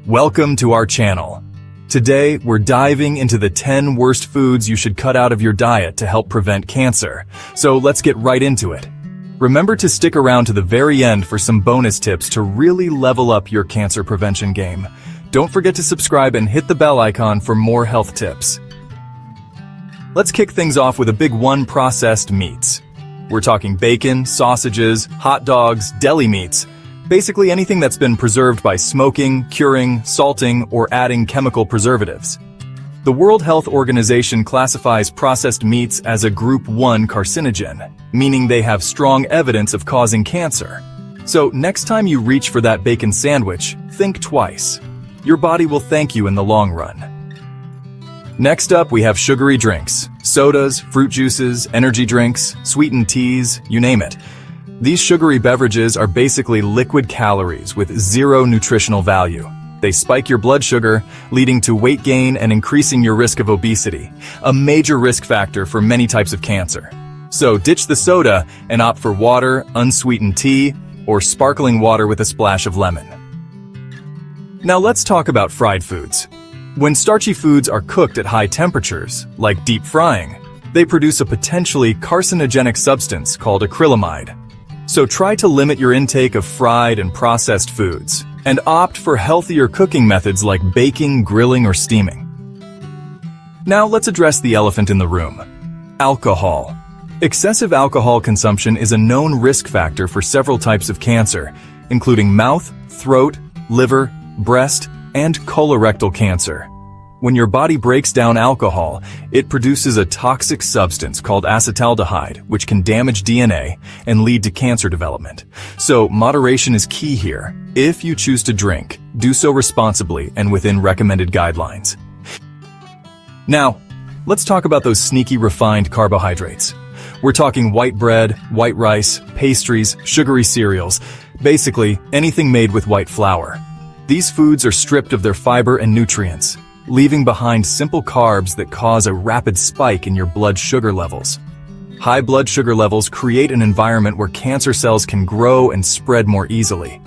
Welcome to our channel. Today, we're diving into the 10 worst foods you should cut out of your diet to help prevent cancer. So let's get right into it. Remember to stick around to the very end for some bonus tips to really level up your cancer prevention game. Don't forget to subscribe and hit the bell icon for more health tips. Let's kick things off with a big one: processed meats. We're talking bacon, sausages, hot dogs, deli meats. Basically anything that's been preserved by smoking, curing, salting, or adding chemical preservatives. The World Health Organization classifies processed meats as a Group 1 carcinogen, meaning they have strong evidence of causing cancer. So next time you reach for that bacon sandwich, think twice. Your body will thank you in the long run. Next up, we have sugary drinks. Sodas, fruit juices, energy drinks, sweetened teas, you name it. These sugary beverages are basically liquid calories with zero nutritional value. They spike your blood sugar, leading to weight gain and increasing your risk of obesity, a major risk factor for many types of cancer. So ditch the soda and opt for water, unsweetened tea, or sparkling water with a splash of lemon. Now let's talk about fried foods. When starchy foods are cooked at high temperatures, like deep frying, they produce a potentially carcinogenic substance called acrylamide. So try to limit your intake of fried and processed foods, and opt for healthier cooking methods like baking, grilling, or steaming. Now let's address the elephant in the room: alcohol. Excessive alcohol consumption is a known risk factor for several types of cancer, including mouth, throat, liver, breast, and colorectal cancer. When your body breaks down alcohol, it produces a toxic substance called acetaldehyde, which can damage DNA and lead to cancer development. So moderation is key here. If you choose to drink, do so responsibly and within recommended guidelines. Now, let's talk about those sneaky refined carbohydrates. We're talking white bread, white rice, pastries, sugary cereals, basically anything made with white flour. These foods are stripped of their fiber and nutrients, leaving behind simple carbs that cause a rapid spike in your blood sugar levels. High blood sugar levels create an environment where cancer cells can grow and spread more easily.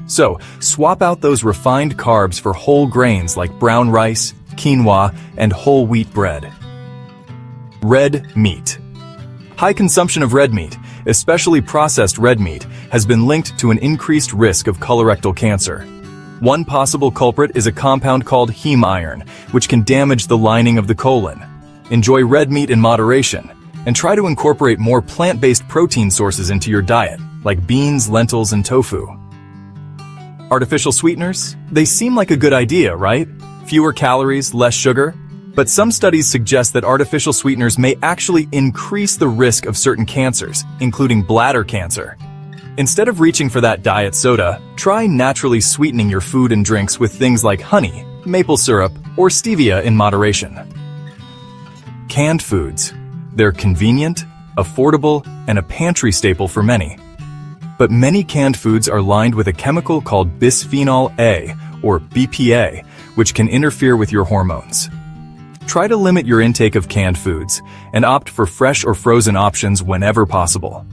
So, swap out those refined carbs for whole grains like brown rice, quinoa, and whole wheat bread. Red meat. High consumption of red meat, especially processed red meat, has been linked to an increased risk of colorectal cancer. One possible culprit is a compound called heme iron, which can damage the lining of the colon. Enjoy red meat in moderation, and try to incorporate more plant-based protein sources into your diet, like beans, lentils, and tofu. Artificial sweeteners? They seem like a good idea, right? Fewer calories, less sugar? But some studies suggest that artificial sweeteners may actually increase the risk of certain cancers, including bladder cancer. Instead of reaching for that diet soda, try naturally sweetening your food and drinks with things like honey, maple syrup, or stevia in moderation. Canned foods. They're convenient, affordable, and a pantry staple for many. But many canned foods are lined with a chemical called bisphenol A, or BPA, which can interfere with your hormones. Try to limit your intake of canned foods, and opt for fresh or frozen options whenever possible.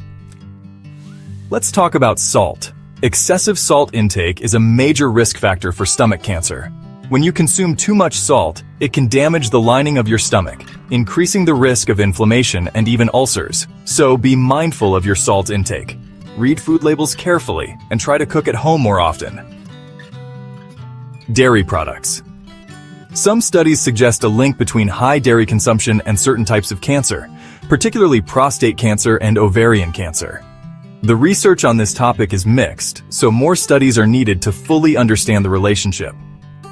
Let's talk about salt. Excessive salt intake is a major risk factor for stomach cancer. When you consume too much salt, it can damage the lining of your stomach, increasing the risk of inflammation and even ulcers. So be mindful of your salt intake. Read food labels carefully and try to cook at home more often. Dairy products. Some studies suggest a link between high dairy consumption and certain types of cancer, particularly prostate cancer and ovarian cancer. The research on this topic is mixed, so more studies are needed to fully understand the relationship.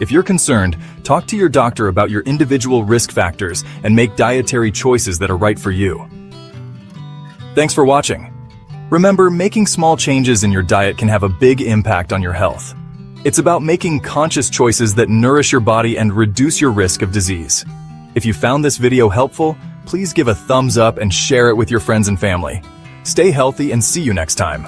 If you're concerned, talk to your doctor about your individual risk factors and make dietary choices that are right for you. Thanks for watching. Remember, making small changes in your diet can have a big impact on your health. It's about making conscious choices that nourish your body and reduce your risk of disease. If you found this video helpful, please give a thumbs up and share it with your friends and family. Stay healthy and see you next time.